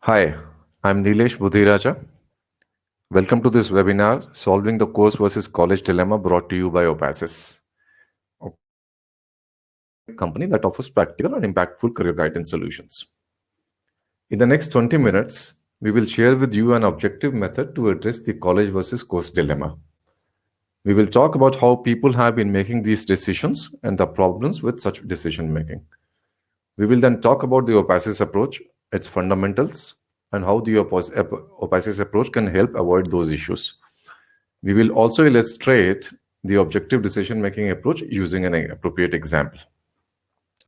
Hi, I'm Nilesh Budhiraja. Welcome to this webinar, Solving the Course versus College Dilemma, brought to you by Opasis, a company that offers practical and impactful career guidance solutions. In the next 20 minutes, we will share with you an objective method to address the college versus course dilemma. We will talk about how people have been making these decisions and the problems with such decision making. We will then talk about the Opasis approach, its fundamentals, and how the Opasis approach can help avoid those issues. We will also illustrate the objective decision-making approach using an appropriate example.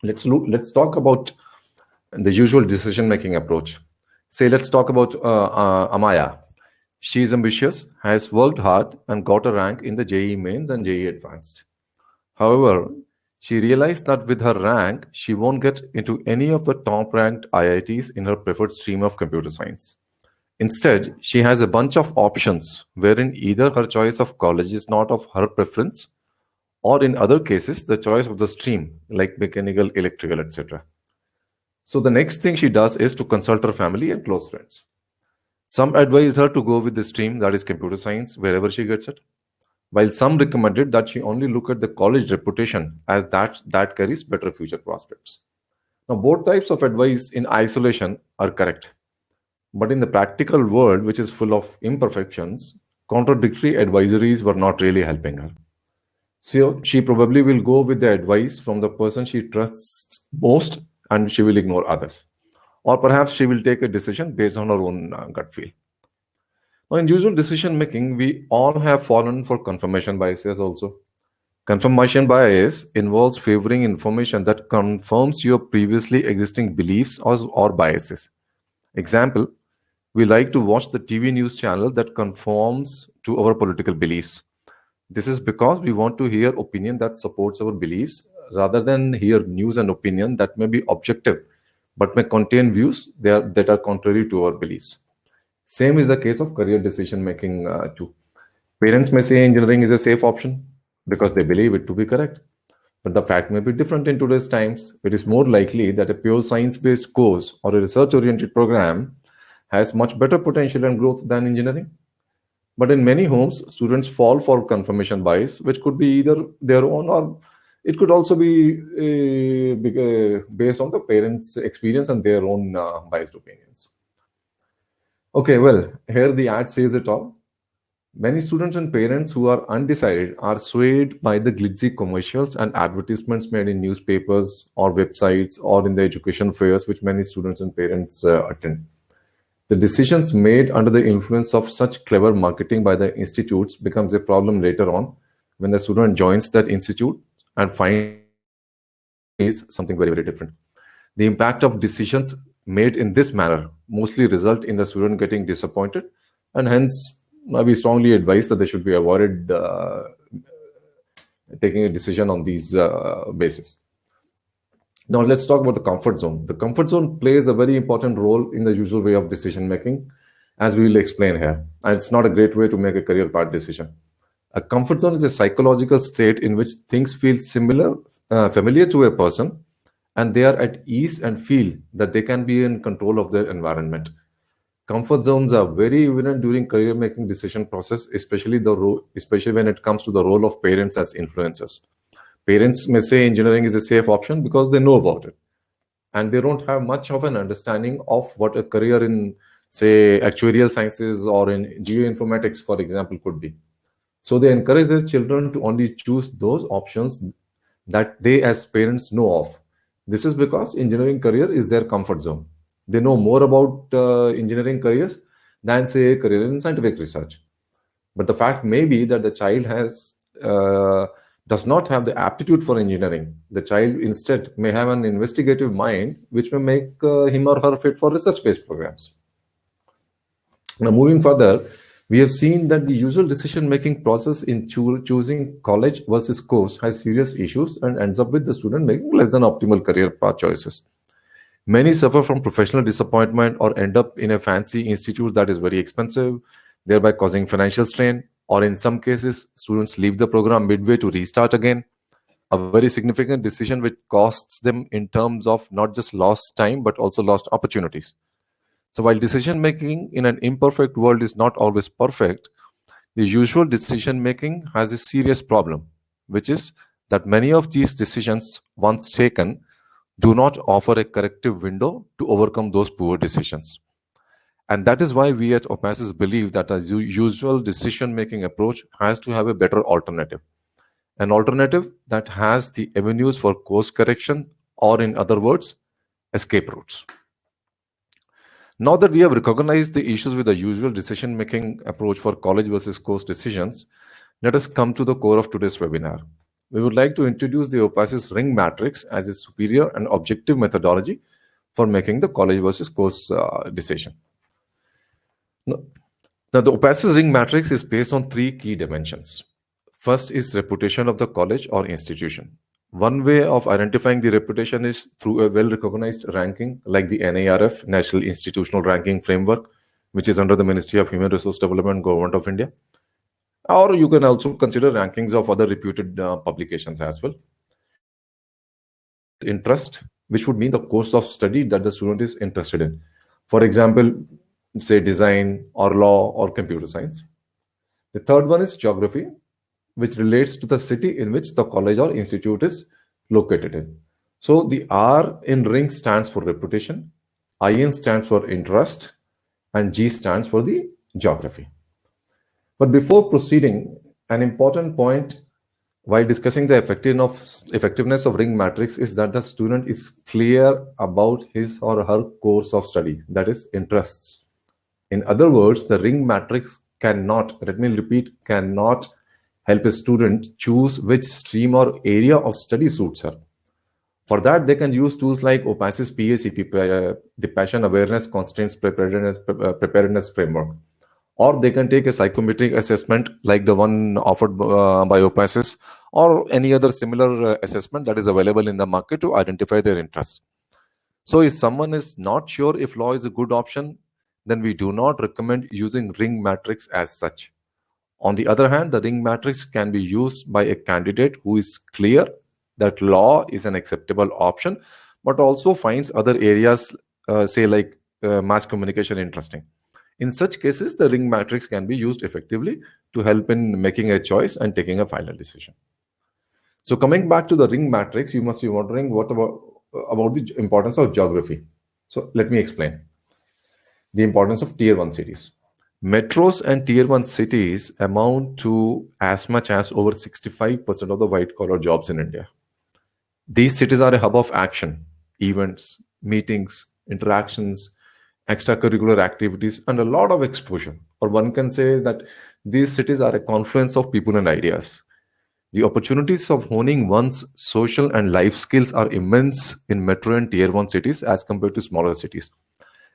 Let's talk about the usual decision-making approach. Say, let's talk about Amaya. She's ambitious, has worked hard, and got a rank in the JEE Mains and JEE Advanced. However, she realized that with her rank, she won't get into any of the top-ranked IITs in her preferred stream of computer science. Instead, she has a bunch of options wherein either her choice of college is not of her preference, or in other cases, the choice of the stream, like mechanical, electrical, etc. So the next thing she does is to consult her family and close friends. Some advise her to go with the stream that is computer science wherever she gets it, while some recommended that she only look at the college reputation, as that carries better future prospects. Now, both types of advice in isolation are correct. But in the practical world, which is full of imperfections, contradictory advisories were not really helping her. So she probably will go with the advice from the person she trusts most and she will ignore others. Or perhaps she will take a decision based on her own gut feel. Now, in usual decision making, we all have fallen for confirmation biases also. Confirmation bias involves favoring information that confirms your previously existing beliefs or biases. Example, we like to watch the TV news channel that conforms to our political beliefs. This is because we want to hear opinion that supports our beliefs rather than hear news and opinion that may be objective but may contain views that are contrary to our beliefs. Same is the case of career decision making too. Parents may say engineering is a safe option because they believe it to be correct. But the fact may be different in today's times. It is more likely that a pure science-based course or a research-oriented program has much better potential and growth than engineering. But in many homes, students fall for confirmation bias, which could be either their own or it could also be based on the parents' experience and their own biased opinions. Okay, well, here the ad says it all. Many students and parents who are undecided are swayed by the glitzy commercials and advertisements made in newspapers or websites or in the education fairs, which many students and parents attend. The decisions made under the influence of such clever marketing by the institutes becomes a problem later on when the student joins that institute and finds something very, very different. The impact of decisions made in this manner mostly result in the student getting disappointed, and hence we strongly advise that they should be avoided taking a decision on these basis. Now let's talk about the comfort zone. The comfort zone plays a very important role in the usual way of decision making, as we will explain here. And it's not a great way to make a career path decision. A comfort zone is a psychological state in which things feel familiar to a person, and they are at ease and feel that they can be in control of their environment. Comfort zones are very evident during career making decision process, especially when it comes to the role of parents as influencers. Parents may say engineering is a safe option because they know about it, and they don't have much of an understanding of what a career in, say, actuarial sciences or in geoinformatics, for example, could be. So they encourage their children to only choose those options that they as parents know of. This is because engineering career is their comfort zone. They know more about engineering careers than, say, a career in scientific research. But the fact may be that the child does not have the aptitude for engineering. The child instead may have an investigative mind, which may make him or her fit for research-based programs. Now, moving further, we have seen that the usual decision-making process in choosing college versus course has serious issues and ends up with the student making less than optimal career path choices. Many suffer from professional disappointment or end up in a fancy institute that is very expensive, thereby causing financial strain, or in some cases, students leave the program midway to restart again. A very significant decision which costs them in terms of not just lost time, but also lost opportunities. So while decision making in an imperfect world is not always perfect, the usual decision making has a serious problem, which is that many of these decisions, once taken, do not offer a corrective window to overcome those poor decisions. And that is why we at Opasys believe that a usual decision making approach has to have a better alternative. An alternative that has the avenues for course correction, or in other words, escape routes. Now that we have recognized the issues with the usual decision making approach for college versus course decisions, let us come to the core of today's webinar. We would like to introduce the Opasys ring matrix as a superior and objective methodology for making the college versus course decision. Now, the Opasys ring matrix is based on three key dimensions. First is reputation of the college or institution. One way of identifying the reputation is through a well-recognized ranking like the NIRF, National Institutional Ranking Framework, which is under the Ministry of Human Resource Development, Government of India. Or you can also consider rankings of other reputed publications as well. Interest, which would mean the course of study that the student is interested in. For example, say design or law or computer science. The third one is geography, which relates to the city in which the college or institute is located in. So the R in ring stands for reputation, IN stands for interest, and G stands for the geography. But before proceeding, an important point while discussing the effectiveness of ring matrix is that the student is clear about his or her course of study, that is interests. In other words, the ring matrix cannot, let me repeat, cannot help a student choose which stream or area of study suits her. For that, they can use tools like Opasys PACP, the Passion Awareness Constraints Preparedness Framework. Or they can take a psychometric assessment like the one offered by Opasys, or any other similar assessment that is available in the market to identify their interests. So if someone is not sure if law is a good option, then we do not recommend using ring matrix as such. On the other hand, the ring matrix can be used by a candidate who is clear that law is an acceptable option, but also finds other areas, say like mass communication, interesting. In such cases, the ring matrix can be used effectively to help in making a choice and taking a final decision. So coming back to the ring matrix, you must be wondering what about the importance of geography. So let me explain. The importance of tier 1 cities. Metros and tier 1 cities amount to as much as over 65% of the white collar jobs in India. These cities are a hub of action, events, meetings, interactions, extracurricular activities, and a lot of exposure. Or one can say that these cities are a confluence of people and ideas. The opportunities of honing one's social and life skills are immense in metro and tier 1 cities as compared to smaller cities.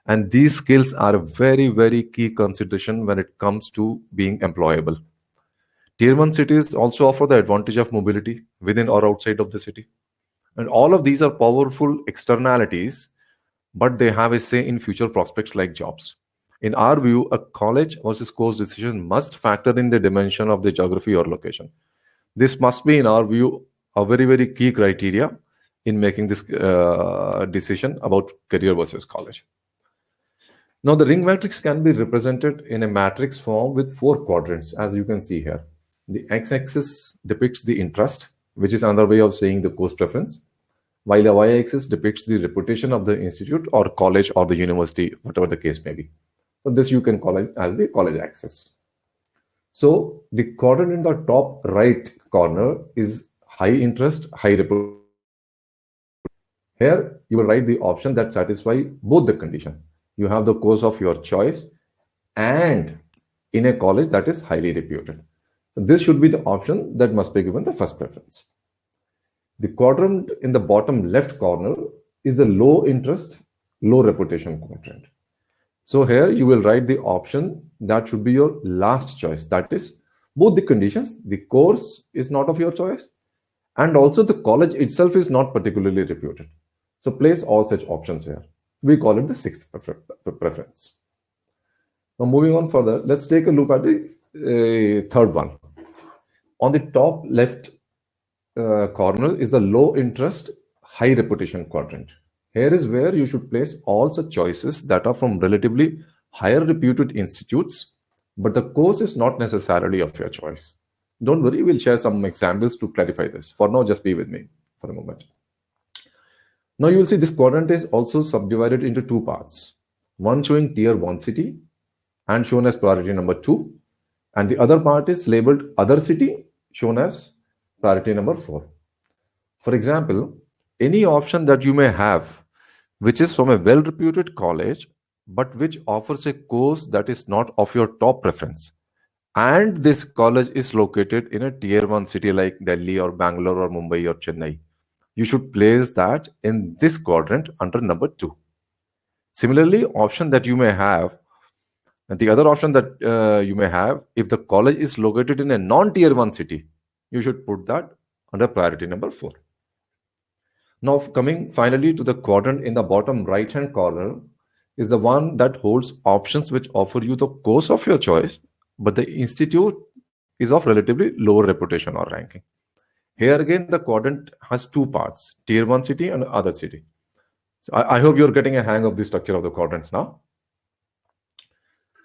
And these skills are a very, very key consideration when it comes to being employable. Tier 1 cities also offer the advantage of mobility within or outside of the city. And all of these are powerful externalities, but they have a say in future prospects like jobs. In our view, a college versus course decision must factor in the dimension of the geography or location. This must be, in our view, a very, very key criteria in making this decision about career versus college. Now, the ring matrix can be represented in a matrix form with 4 quadrants, as you can see here. The x-axis depicts the interest, which is another way of saying the course preference, while the y-axis depicts the reputation of the institute or college or the university, whatever the case may be. So this you can call it as the college axis. So the quadrant in the top right corner is high interest, high reputation. Here you will write the option that satisfies both the conditions. You have the course of your choice and in a college that is highly reputed. So this should be the option that must be given the first preference. The quadrant in the bottom left corner is the low interest, low reputation quadrant. So here you will write the option that should be your last choice. That is both the conditions, the course is not of your choice, and also the college itself is not particularly reputed. So place all such options here. We call it the sixth preference. Now moving on further, let's take a look at the third one. On the top left corner is the low interest, high reputation quadrant. Here is where you should place all such choices that are from relatively higher reputed institutes, but the course is not necessarily of your choice. Don't worry, we'll share some examples to clarify this. For now, just be with me for a moment. Now you will see this quadrant is also subdivided into two parts. One showing tier 1 city and shown as priority number 2, and the other part is labeled other city shown as priority number 4. For example, any option that you may have which is from a well-reputed college but which offers a course that is not of your top preference, and this college is located in a tier 1 city like Delhi or Bangalore or Mumbai or Chennai, you should place that in this quadrant under number 2. Similarly, option that you may have, the other option that you may have, if the college is located in a non-tier 1 city, you should put that under priority number 4. Now, coming finally to the quadrant in the bottom right-hand corner is the one that holds options which offer you the course of your choice, but the institute is of relatively lower reputation or ranking. Here again, the quadrant has two parts, tier 1 city and other city. So I hope you're getting a hang of the structure of the quadrants now.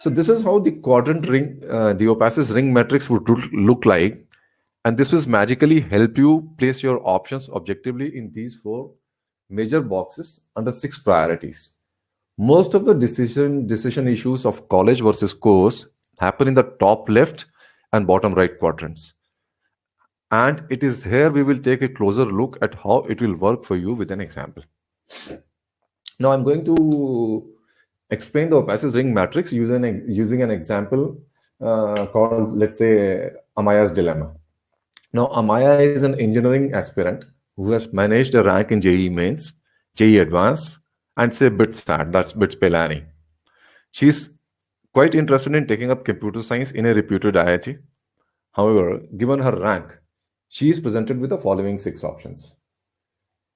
So this is how the quadrant ring, the Opasis ring matrix would look like. And this will magically help you place your options objectively in these 4 major boxes under 6 priorities. Most of the decision issues of college versus course happen in the top left and bottom right quadrants. And it is here we will take a closer look at how it will work for you with an example. Now I'm going to explain the Opasis ring matrix using an example called, let's say, Amaya's dilemma. Now, Amaya is an engineering aspirant who has managed a rank in JEE Mains, JEE Advanced, and say BITSAT, that's BITS Pilani. She's quite interested in taking up computer science in a reputed IIT. However, given her rank, she is presented with the following 6 options.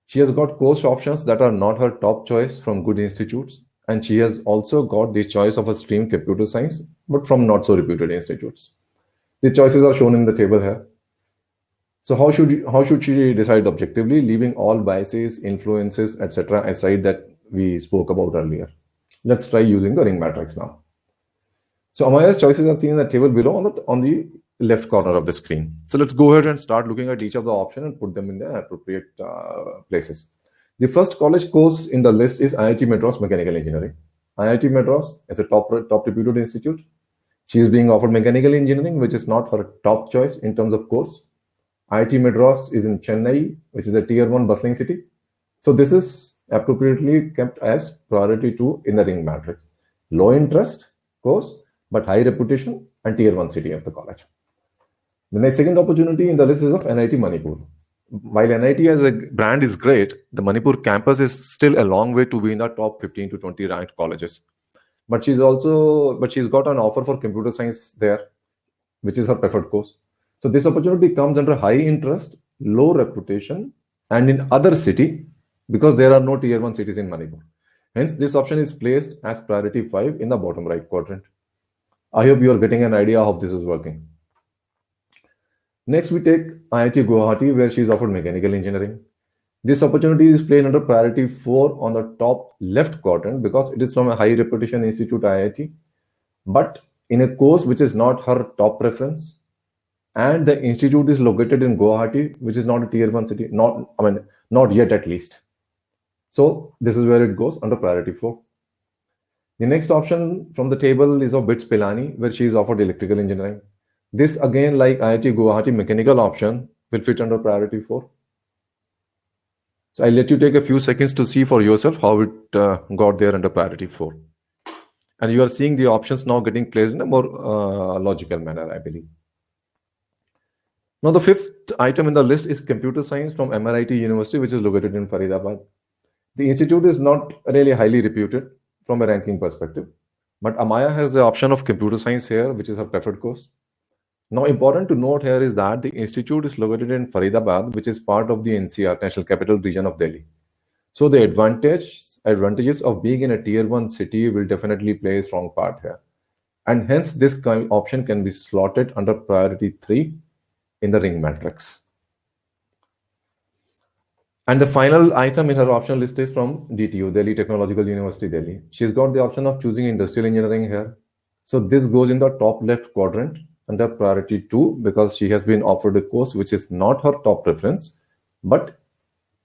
She has got course options that are not her top choice from good institutes, and she has also got the choice of a stream computer science, but from not so reputed institutes. The choices are shown in the table here. So how should she decide objectively, leaving all biases, influences, etc. aside that we spoke about earlier? Let's try using the ring matrix now. So Amaya's choices are seen in the table below on the left corner of the screen. So let's go ahead and start looking at each of the options and put them in their appropriate places. The first college course in the list is IIT Madras Mechanical Engineering. IIT Madras is a top reputed institute. She is being offered mechanical engineering, which is not her top choice in terms of course. IIT Madras is in Chennai, which is a tier 1 bustling city. So this is appropriately kept as priority 2 in the ring matrix. Low interest course, but high reputation and tier 1 city of the college. The second opportunity in the list is of NIT Manipur. While NIT as a brand is great, the Manipur campus is still a long way to be in the top 15 to 20 ranked colleges. But she's got an offer for computer science there, which is her preferred course. So this opportunity comes under high interest, low reputation, and in other city, because there are no tier 1 cities in Manipur. Hence, this option is placed as priority 5 in the bottom right quadrant. I hope you are getting an idea of this is working. Next, we take IIT Guwahati, where she is offered mechanical engineering. This opportunity is placed under priority 4 on the top left quadrant because it is from a high reputation institute IIT, but in a course which is not her top preference. And the institute is located in Guwahati, which is not a tier 1 city, not yet at least. So this is where it goes under priority 4. The next option from the table is of BITS Pilani, where she is offered electrical engineering. This again, like IIT Guwahati mechanical option, will fit under priority 4. So I'll let you take a few seconds to see for yourself how it got there under priority 4. And you are seeing the options now getting placed in a more logical manner, I believe. Now, the fifth item in the list is computer science from MRIT University, which is located in Faridabad. The institute is not really highly reputed from a ranking perspective, but Amaya has the option of computer science here, which is her preferred course. Now, important to note here is that the institute is located in Faridabad, which is part of the NCR, National Capital Region of Delhi. So the advantages of being in a tier 1 city will definitely play a strong part here. And hence, this option can be slotted under priority 3 in the ring matrix. And the final item in her option list is from DTU, Delhi Technological University, Delhi. She's got the option of choosing industrial engineering here. So this goes in the top left quadrant under priority 2 because she has been offered a course which is not her top preference, but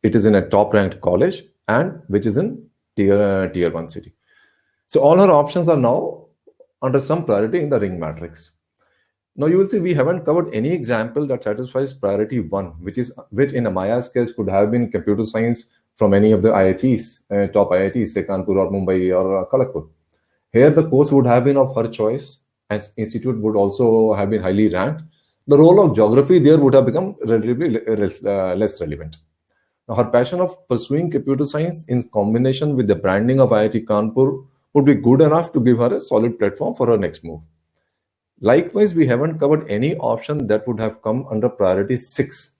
it is in a top ranked college and which is in tier 1 city. So all her options are now under some priority in the ring matrix. Now you will see we haven't covered any example that satisfies priority 1, which in Amaya's case could have been computer science from any of the IITs, top IITs, say Kanpur or Mumbai or Kharagpur. Here the course would have been of her choice, and institute would also have been highly ranked. The role of geography there would have become relatively less relevant. Now, her passion of pursuing computer science in combination with the branding of IIT Kanpur would be good enough to give her a solid platform for her next move. Likewise, we haven't covered any option that would have come under priority 6.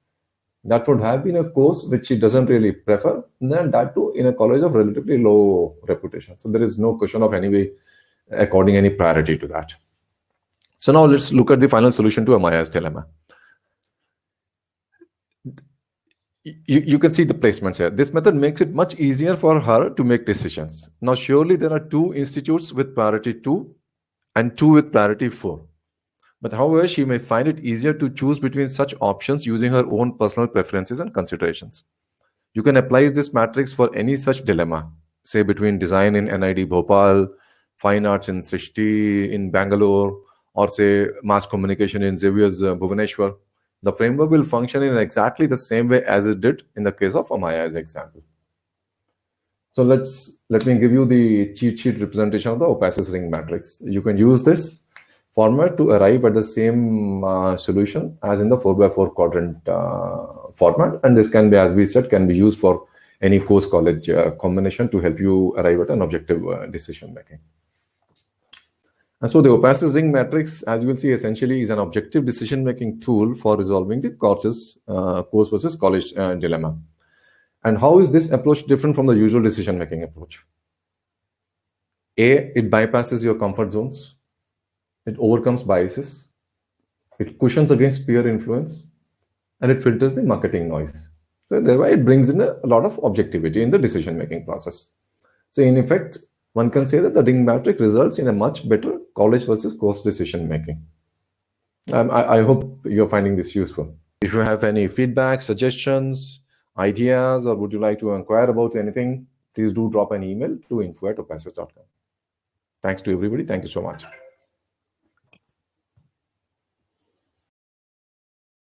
That would have been a course which she doesn't really prefer, and then that too in a college of relatively low reputation. So there is no question of anyway according any priority to that. So now let's look at the final solution to Amaya's dilemma. You can see the placements here. This method makes it much easier for her to make decisions. Now, surely there are 2 institutes with priority 2 and 2 with priority 4. But however, she may find it easier to choose between such options using her own personal preferences and considerations. You can apply this matrix for any such dilemma, say between design in NID Bhopal, fine arts in Srishti in Bangalore, or say mass communication in Xavier's Bhubaneswar. The framework will function in exactly the same way as it did in the case of Amaya's example. So let me give you the cheat sheet representation of the Opasis ring matrix. You can use this format to arrive at the same solution as in the 4x4 quadrant format, and this can be, as we said, can be used for any course college combination to help you arrive at an objective decision making. And so the Opasis ring matrix, as you will see, essentially is an objective decision making tool for resolving the course versus college dilemma. And how is this approach different from the usual decision making approach? A, it bypasses your comfort zones. It overcomes biases, it cushions against peer influence, and it filters the marketing noise. So thereby it brings in a lot of objectivity in the decision-making process. So in effect, one can say that the ring matrix results in a much better college versus course decision-making. I hope you're finding this useful. If you have any feedback, suggestions, ideas, or would you like to inquire about anything, please do drop an email to info@opasis.com. Thanks to everybody. Thank you so much.